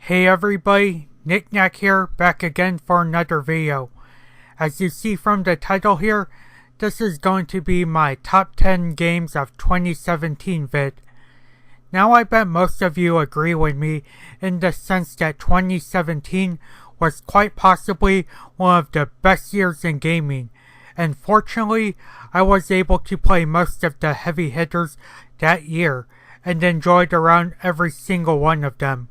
Hey everybody, Knickknack here, back again for another video. As you see from the title here, this is going to be my top 10 games of 2017 vid. Now I bet most of you agree with me in the sense that 2017 was quite possibly one of the best years in gaming, and fortunately I was able to play most of the heavy hitters that year and enjoyed around every single one of them.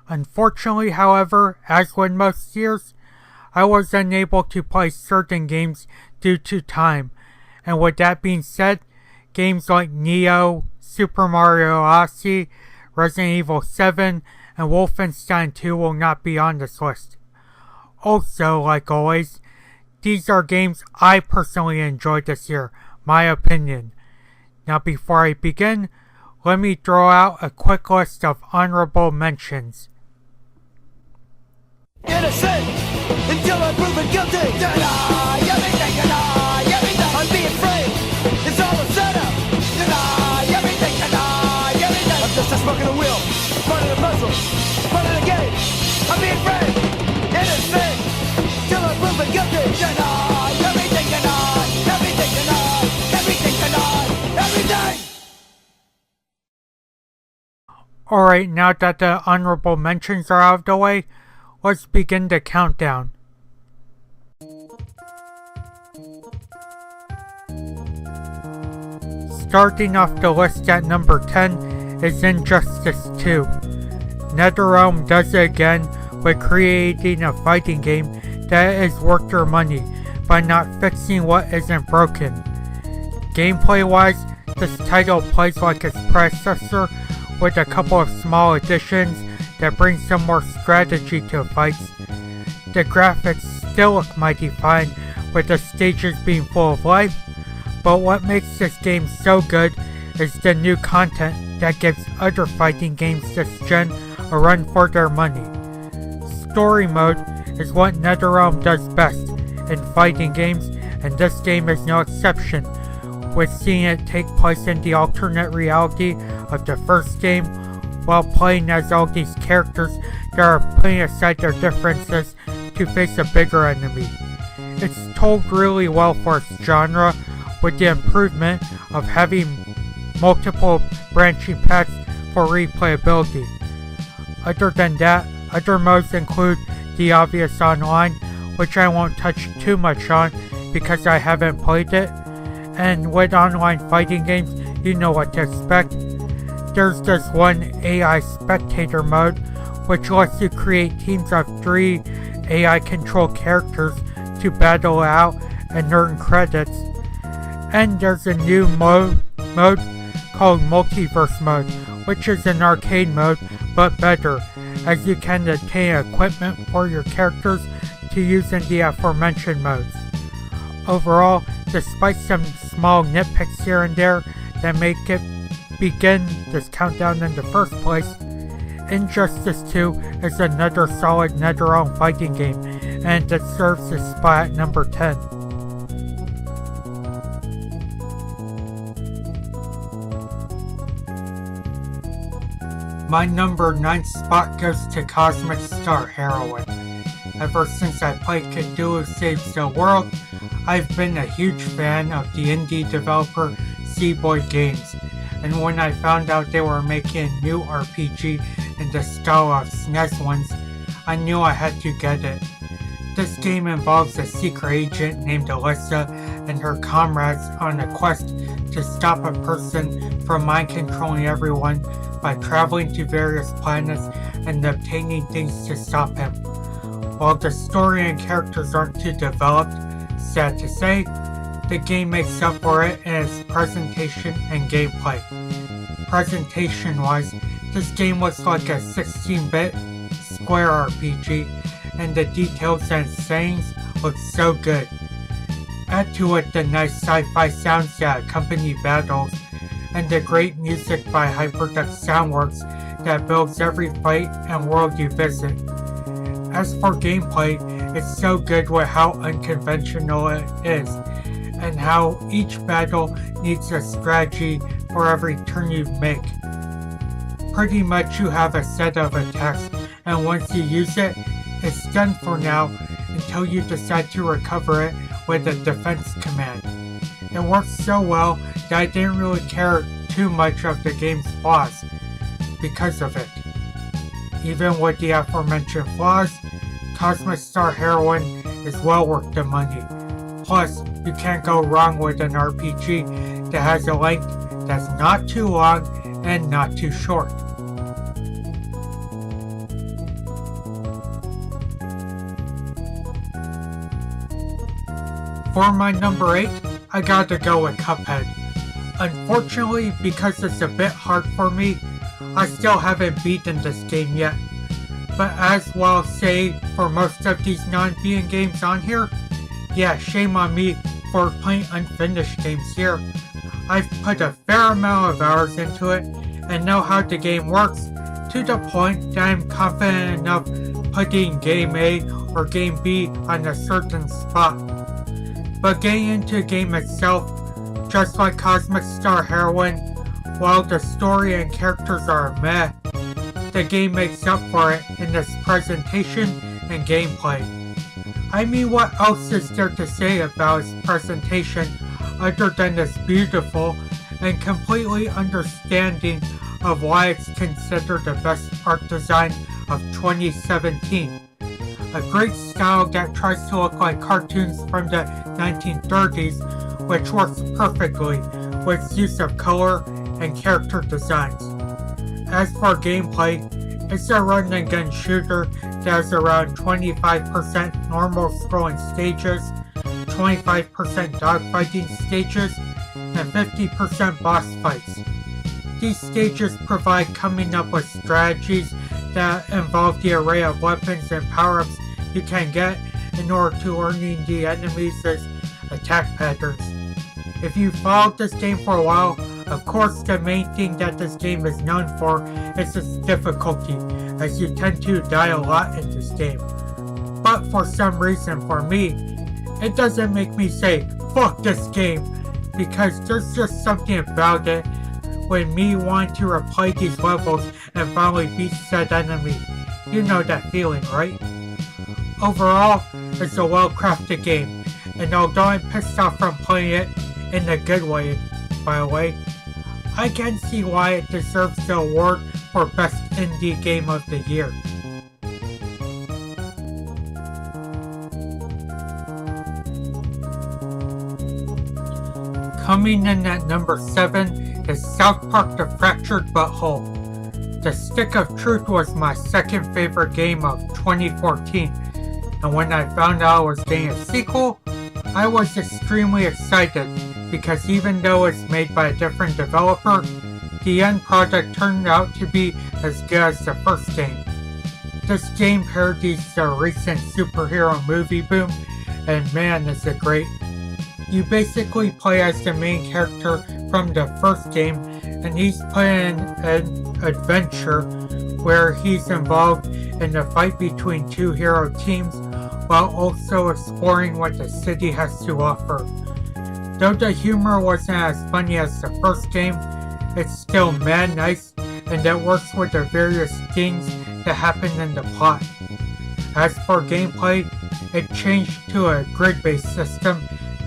Unfortunately, however, as with most years, I was unable to play certain games due to time, and with that being said, games like Nioh, Super Mario Odyssey, Resident Evil 7, and Wolfenstein 2 will not be on this list. Also, like always, these are games I personally enjoyed this year, my opinion. Now before I begin, let me throw out a quick list of honorable mentions. Innocent until I'm proven guilty. Deny everything, deny everything. I'm being framed. It's all a setup. Deny everything, deny everything. I'm just a smoke in the wheel, part of the puzzle, part of the game. I'm being framed. Innocent till I'm proven guilty. Deny everything, deny everything, deny everything, deny everything. Alright, now that the honorable mentions are out of the way, let's begin the countdown. Starting off the list at number 10 is Injustice 2. NetherRealm does it again with creating a fighting game that is worth your money by not fixing what isn't broken. Gameplay wise, this title plays like its predecessor with a couple of small additions that bring some more strategy to fights. The graphics still look mighty fine with the stages being full of life, but what makes this game so good is the new content that gives other fighting games this gen a run for their money. Story mode is what NetherRealm does best in fighting games, and this game is no exception, with seeing it take place in the alternate reality of the first game while playing as all these characters that are putting aside their differences to face a bigger enemy. It's told really well for its genre, with the improvement of having multiple branching paths for replayability. Other than that, other modes include the obvious online, which I won't touch too much on because I haven't played it, and with online fighting games, you know what to expect. There's this one AI spectator mode, which lets you create teams of 3 AI controlled characters to battle out and earn credits. And there's a new mode called Multiverse mode, which is an arcade mode but better, as you can obtain equipment for your characters to use in the aforementioned modes. Overall, despite some small nitpicks here and there that make it begin this countdown in the first place, Injustice 2 is another solid NetherRealm fighting game, and it deserves its spot at number 10. My number 9 spot goes to Cosmic Star Heroine. Ever since I played Cthulhu Saves the World, I've been a huge fan of the indie developer Seaboy Games, and when I found out they were making a new RPG in the style of SNES ones, I knew I had to get it. This game involves a secret agent named Alyssa and her comrades on a quest to stop a person from mind-controlling everyone by traveling to various planets and obtaining things to stop him. While the story and characters aren't too developed, sad to say, the game makes up for it in its presentation and gameplay. Presentation-wise, this game looks like a 16-bit Square RPG, and the details and settings look so good. Add to it the nice sci-fi sounds that accompany battles, and the great music by Hyperduck Soundworks that builds every fight and world you visit. As for gameplay, it's so good with how unconventional it is, and how each battle needs a strategy for every turn you make. Pretty much you have a set of attacks and once you use it, it's done for now until you decide to recover it with a defense command. It works so well that I didn't really care too much of the game's flaws because of it. Even with the aforementioned flaws, Cosmic Star Heroine is well worth the money. Plus, you can't go wrong with an RPG that has a length that's not too long and not too short. For my number 8, I gotta go with Cuphead. Unfortunately, because it's a bit hard for me, I still haven't beaten this game yet. But as well say for most of these non-being games on here, yeah, shame on me for playing unfinished games here. I've put a fair amount of hours into it and know how the game works to the point that I'm confident enough putting Game A or Game B on a certain spot. But getting into the game itself, just like Cosmic Star Heroine, while the story and characters are meh, the game makes up for it in its presentation and gameplay. I mean, what else is there to say about its presentation other than it's beautiful and completely understanding of why it's considered the best art design of 2017. A great style that tries to look like cartoons from the 1930s, which works perfectly with its use of color and character designs. As for gameplay, it's a run-and-gun shooter that has around 25% normal scrolling stages, 25% dogfighting stages, and 50% boss fights. These stages provide coming up with strategies that involve the array of weapons and power-ups you can get in order to learning the enemies' attack patterns. If you followed this game for a while, of course the main thing that this game is known for is its difficulty, as you tend to die a lot in this game. But for some reason for me, it doesn't make me say, fuck this game, because there's just something about it when me wanting to replay these levels and finally beat said enemy. You know that feeling, right? Overall, it's a well-crafted game, and although I'm pissed off from playing it in a good way, by the way, I can see why it deserves the award for Best Indie Game of the Year. Coming in at number 7 is South Park: The Fractured Butthole. The Stick of Truth was my second favorite game of 2014, and when I found out I was getting a sequel, I was extremely excited because even though it's made by a different developer, the end product turned out to be as good as the first game. This game parodies the recent superhero movie boom, and man is it great. You basically play as the main character from the first game, and he's playing an adventure where he's involved in a fight between two hero teams while also exploring what the city has to offer. Though the humor wasn't as funny as the first game, it's still mad nice and it works with the various things that happen in the plot. As for gameplay, it changed to a grid-based system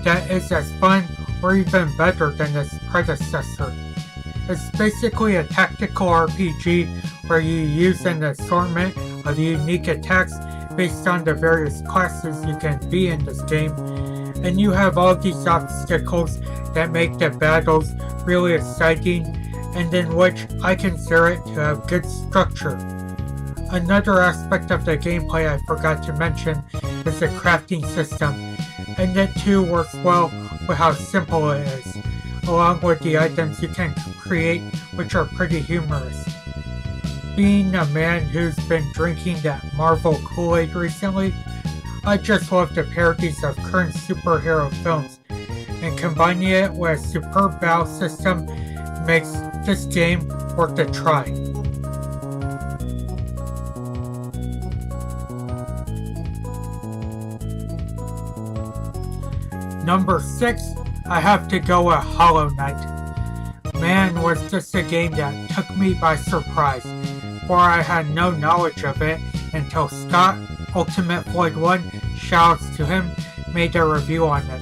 that is as fun or even better than its predecessor. It's basically a tactical RPG where you use an assortment of unique attacks based on the various classes you can be in this game, and you have all these obstacles that make the battles really exciting and in which I consider it to have good structure. Another aspect of the gameplay I forgot to mention is the crafting system, and it too works well with how simple it is, along with the items you can create, which are pretty humorous. Being a man who's been drinking that Marvel Kool-Aid recently, I just love the parodies of current superhero films, and combining it with a superb battle system makes this game worth a try. Number 6, I have to go with Hollow Knight. Man, was this a game that took me by surprise, for I had no knowledge of it until Scott, Ultimate Floyd 1, shoutouts to him, made a review on it.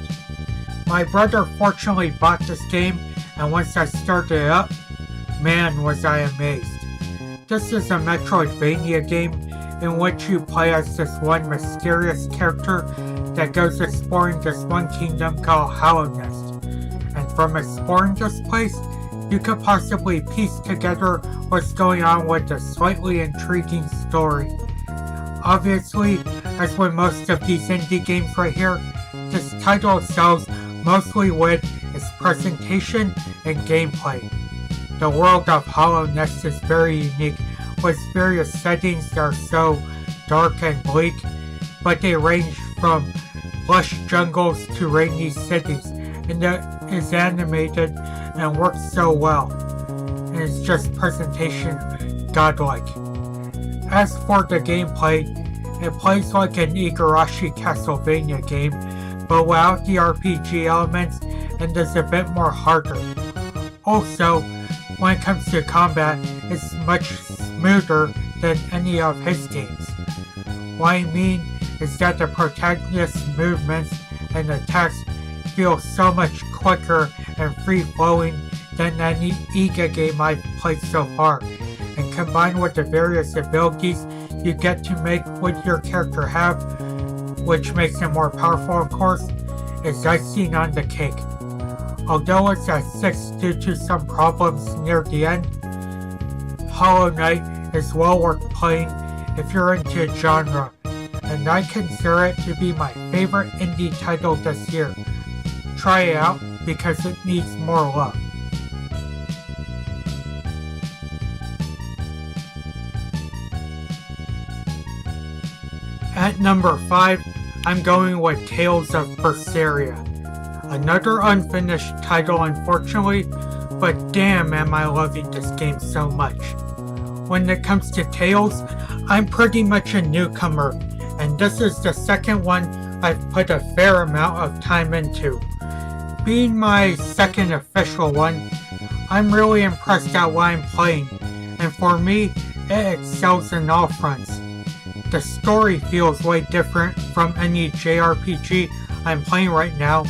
My brother fortunately bought this game, and once I started it up, man was I amazed. This is a Metroidvania game in which you play as this one mysterious character that goes exploring this one kingdom called Hallownest. And from exploring this place, you could possibly piece together what's going on with a slightly intriguing story. Obviously, as with most of these indie games right here, this title excels mostly with its presentation and gameplay. The world of Hallownest is very unique, with various settings that are so dark and bleak, but they range from lush jungles to rainy cities, and it is animated and works so well, and it's just presentation godlike. As for the gameplay, it plays like an Igarashi Castlevania game, but without the RPG elements and is a bit more harder. Also, when it comes to combat, it's much smoother than any of his games. What I mean is that the protagonist's movements and attacks feel so much quicker and free-flowing than any Iga game I've played so far, and combined with the various abilities you get to make with your character have, which makes it more powerful of course, is icing on the cake. Although it's at 6 due to some problems near the end, Hollow Knight is well worth playing if you're into the genre, and I consider it to be my favorite indie title this year. Try it out because it needs more love. At number 5, I'm going with Tales of Berseria. Another unfinished title unfortunately, but damn am I loving this game so much. When it comes to Tales, I'm pretty much a newcomer, and this is the second one I've put a fair amount of time into. Being my second official one, I'm really impressed at what I'm playing, and for me, it excels in all fronts. The story feels way different from any JRPG I'm playing right now,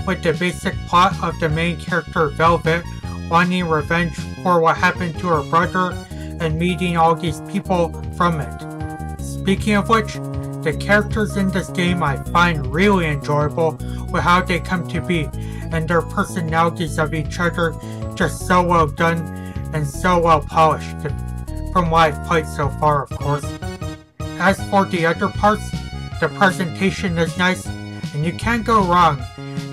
with the basic plot of the main character Velvet wanting revenge for what happened to her brother and meeting all these people from it. Speaking of which, the characters in this game I find really enjoyable with how they come to be, and their personalities of each other just so well done and so well polished, from what I've played so far of course. As for the other parts, the presentation is nice, and you can't go wrong,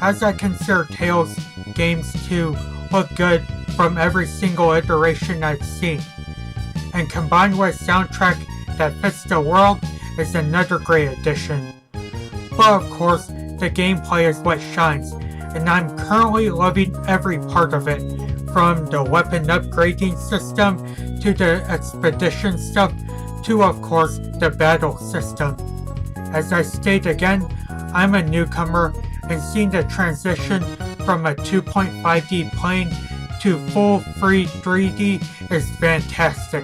as I consider Tales games to look good from every single iteration I've seen. And combined with a soundtrack that fits the world is another great addition. But of course, the gameplay is what shines, and I'm currently loving every part of it, from the weapon upgrading system to the expedition stuff to of course the battle system. As I state again, I'm a newcomer, and seeing the transition from a 2.5D plane to full free 3D is fantastic.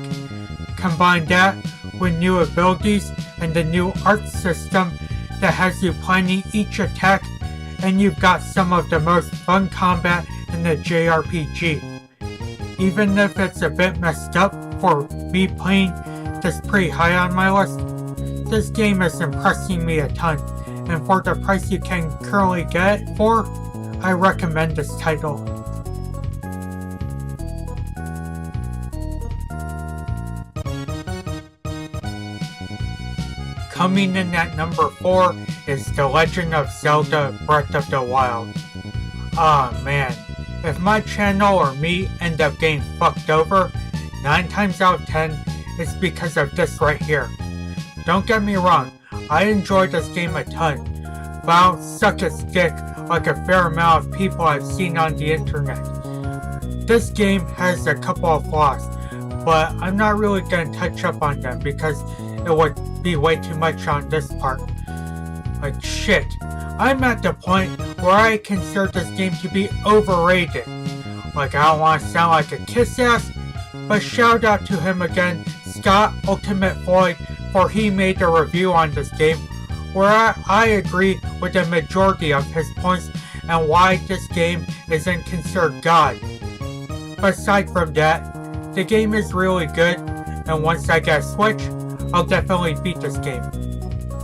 Combine that with new abilities and the new art system that has you planning each attack, and you've got some of the most fun combat in the JRPG. Even if it's a bit messed up for me playing this pretty high on my list, this game is impressing me a ton, and for the price you can currently get it for, I recommend this title. Coming in at number 4 is The Legend of Zelda Breath of the Wild. Ah man, if my channel or me end up getting fucked over, 9 times out of 10, it's because of this right here. Don't get me wrong, I enjoyed this game a ton, but I don't suck its dick like a fair amount of people I've seen on the internet. This game has a couple of flaws, but I'm not really going to touch up on them because it would be way too much on this part. Like shit, I'm at the point where I consider this game to be overrated. Like I don't want to sound like a kiss ass, but shout out to him again, Scott Ultimate Floyd, for he made a review on this game where I agree with the majority of his points and why this game isn't considered God. But aside from that, the game is really good, and once I get a Switch, I'll definitely beat this game.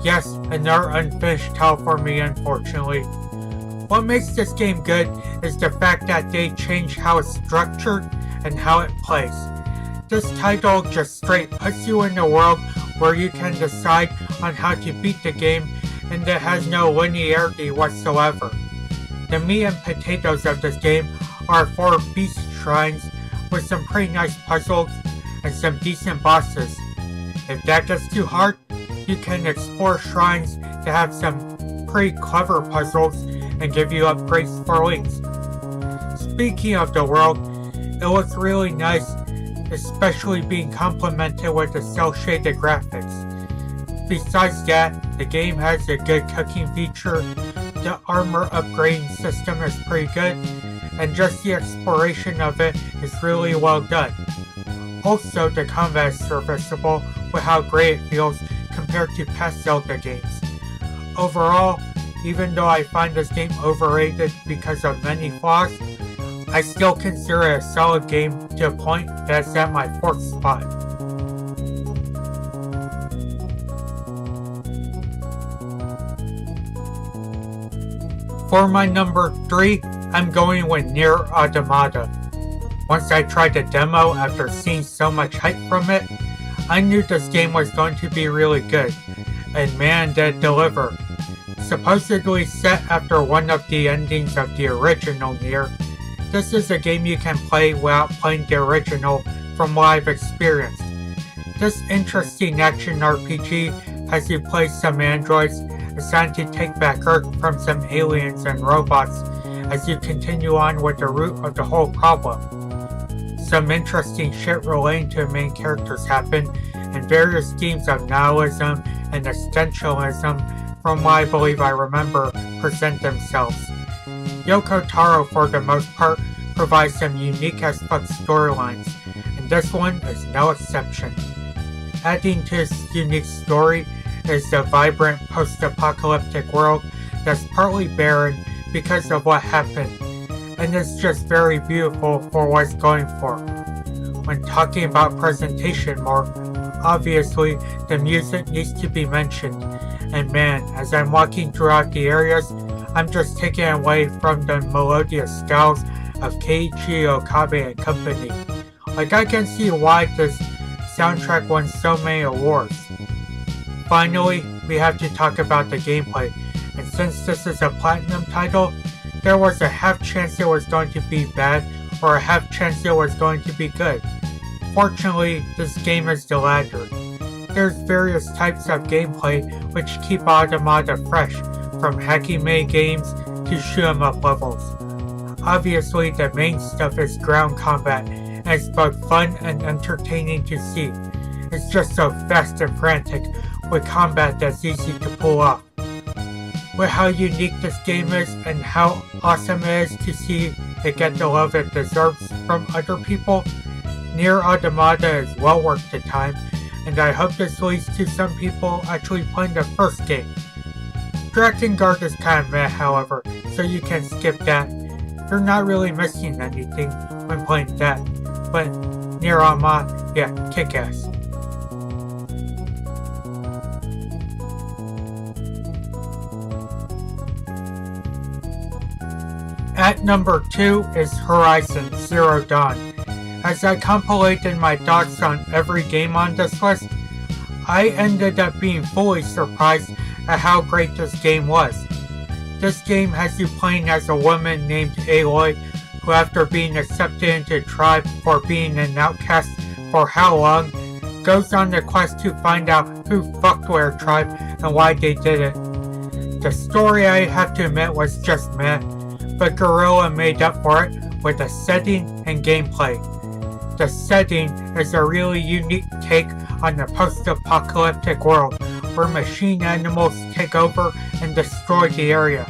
Yes, another unfinished tale for me, unfortunately. What makes this game good is the fact that they changed how it's structured and how it plays. This title just straight puts you in a world where you can decide on how to beat the game, and it has no linearity whatsoever. The meat and potatoes of this game are 4 beast shrines with some pretty nice puzzles and some decent bosses. If that gets too hard, you can explore shrines to have some pretty clever puzzles and give you upgrades for links. Speaking of the world, it looks really nice, especially being complemented with the cel-shaded graphics. Besides that, the game has a good cooking feature, the armor upgrading system is pretty good, and just the exploration of it is really well done. Also, the combat is serviceable with how great it feels compared to past Zelda games. Overall, even though I find this game overrated because of many flaws, I still consider it a solid game to a point that's at my 4th spot. For my number 3, I'm going with Nier Automata. Once I tried the demo after seeing so much hype from it, I knew this game was going to be really good, and man did it deliver. Supposedly set after one of the endings of the original Nier, this is a game you can play without playing the original from what I've experienced. This interesting action RPG has you play some androids assigned to take back Earth from some aliens and robots as you continue on with the root of the whole problem. Some interesting shit relating to main characters happen, and various themes of nihilism and existentialism, from what I believe I remember, present themselves. Yoko Taro, for the most part, provides some unique as fuck storylines, and this one is no exception. Adding to this unique story is the vibrant post-apocalyptic world that's partly barren because of what happened, and it's just very beautiful for what it's going for. When talking about presentation more, obviously the music needs to be mentioned, and man, as I'm walking throughout the areas, I'm just taken away from the melodious styles of Keiichi Okabe and company. Like, I can see why this soundtrack won so many awards. Finally, we have to talk about the gameplay, and since this is a platinum title, there was a half chance it was going to be bad or a half chance it was going to be good. Fortunately, this game is the latter. There's various types of gameplay which keep Automata fresh, from Haki-made games to shoot-'em-up levels. Obviously, the main stuff is ground combat, and it's both fun and entertaining to see. It's just so fast and frantic, with combat that's easy to pull off. With how unique this game is and how awesome it is to see it get the love it deserves from other people, Nier Automata is well worth the time, and I hope this leads to some people actually playing the first game. Drakengard is kind of meh, however, so you can skip that. You're not really missing anything when playing that, but Nier Automata, yeah, kick-ass. At number 2 is Horizon Zero Dawn. As I compilated my thoughts on every game on this list, I ended up being fully surprised at how great this game was. This game has you playing as a woman named Aloy, who after being accepted into a tribe for being an outcast for how long, goes on a quest to find out who fucked with her tribe and why they did it. The story, I have to admit, was just meh, but Guerrilla made up for it with the setting and gameplay. The setting is a really unique take on the post-apocalyptic world, where machine animals take over and destroy the area.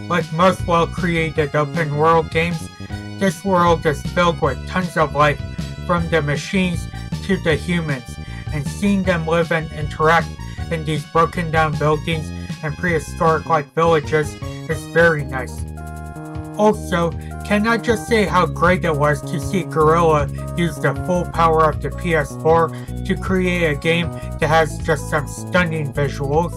Like most well-created open-world games, this world is filled with tons of life, from the machines to the humans, and seeing them live and interact in these broken down buildings and prehistoric-like villages is very nice. Also, can I just say how great it was to see Guerrilla use the full power of the PS4 to create a game that has just some stunning visuals.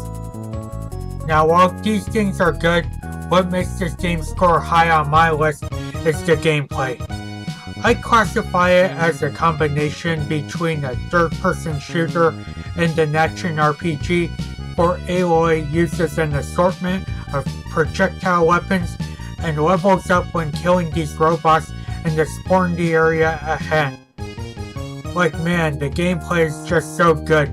Now, while these things are good, what makes this game score high on my list is the gameplay. I classify it as a combination between a third-person shooter and an action RPG, where Aloy uses an assortment of projectile weapons and levels up when killing these robots and exploring the area ahead. Like man, the gameplay is just so good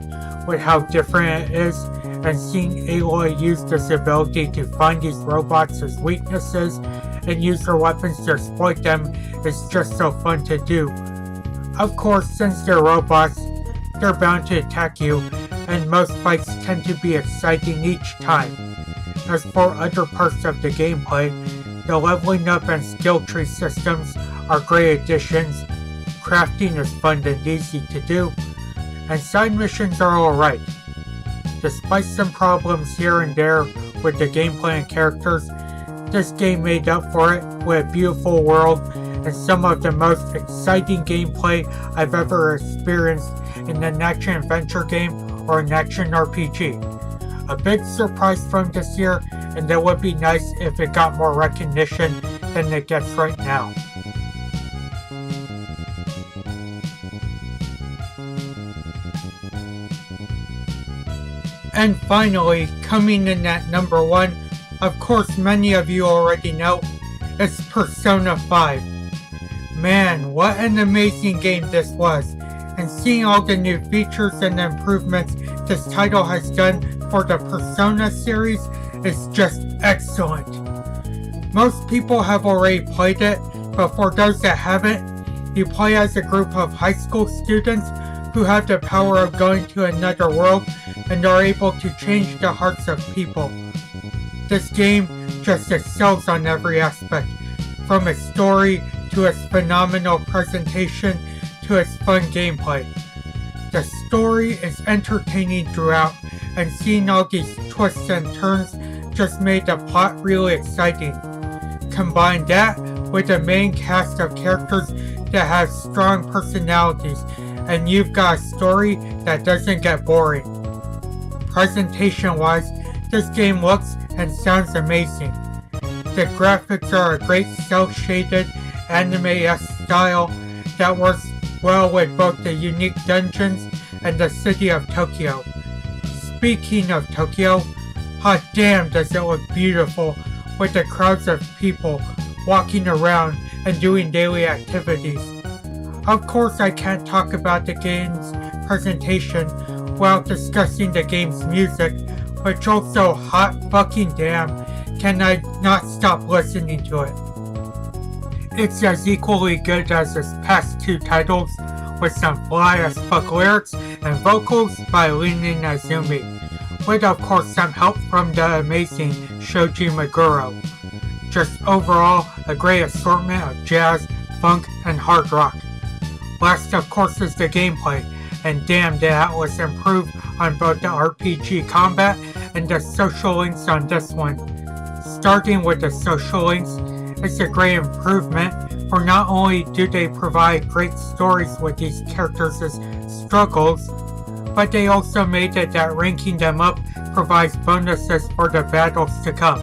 with how different it is, and seeing Aloy use this ability to find these robots as weaknesses and use her weapons to exploit them is just so fun to do. Of course, since they're robots, they're bound to attack you, and most fights tend to be exciting each time. As for other parts of the gameplay, the leveling up and skill tree systems are great additions, crafting is fun and easy to do, and side missions are alright. Despite some problems here and there with the gameplay and characters, this game made up for it with a beautiful world and some of the most exciting gameplay I've ever experienced in an action-adventure game or an action RPG. A big surprise from this year, and it would be nice if it got more recognition than it gets right now. And finally, coming in at number 1, of course many of you already know, it's Persona 5. Man, what an amazing game this was, and seeing all the new features and improvements this title has done for the Persona series is just excellent. Most people have already played it, but for those that haven't, you play as a group of high school students who have the power of going to another world and are able to change the hearts of people. This game just excels on every aspect, from its story to its phenomenal presentation to its fun gameplay. The story is entertaining throughout, and seeing all these twists and turns just made the plot really exciting. Combine that with a main cast of characters that have strong personalities, and you've got a story that doesn't get boring. Presentation-wise, this game looks and sounds amazing. The graphics are a great cel-shaded anime-esque style that works well with both the unique dungeons and the city of Tokyo. Speaking of Tokyo, hot damn does it look beautiful with the crowds of people walking around and doing daily activities. Of course, I can't talk about the game's presentation while discussing the game's music, which also hot fucking damn can I not stop listening to it. It's as equally good as its past two titles, with some fly as fuck lyrics and vocals by Lina Nazumi, with of course some help from the amazing Shoji Meguro. Just overall, a great assortment of jazz, funk, and hard rock. Last of course is the gameplay, and damn that was improved on both the RPG combat and the social links on this one. Starting with the social links, it's a great improvement, for not only do they provide great stories with these characters' struggles, but they also made it that ranking them up provides bonuses for the battles to come.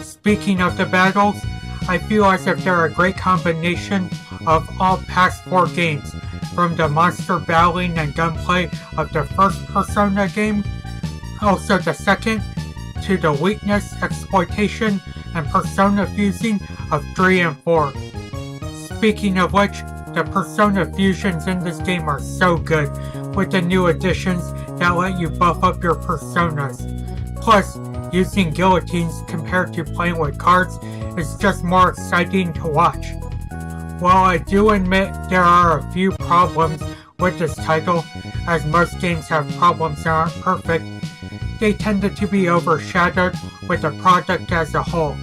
Speaking of the battles, I feel as if they're a great combination of all past 4 games, from the monster battling and gunplay of the first Persona game, also the second, to the weakness, exploitation, and Persona fusing of 3 and 4. Speaking of which, the Persona fusions in this game are so good, with the new additions that let you buff up your Personas. Plus, using guillotines compared to playing with cards is just more exciting to watch. While I do admit there are a few problems with this title, as most games have problems that aren't perfect, they tended to be overshadowed with the product as a whole.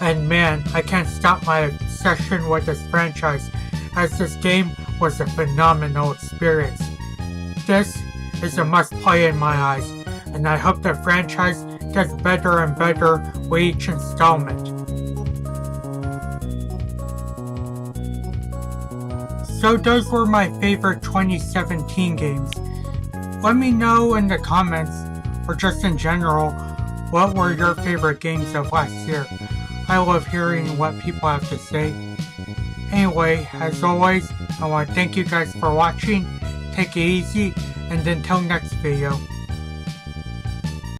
And man, I can't stop my obsession with this franchise, as this game was a phenomenal experience. This is a must-play in my eyes, and I hope the franchise gets better and better with each installment. So those were my favorite 2017 games. Let me know in the comments, or just in general, what were your favorite games of last year. I love hearing what people have to say. Anyway, as always, I want to thank you guys for watching. Take it easy, and until next video.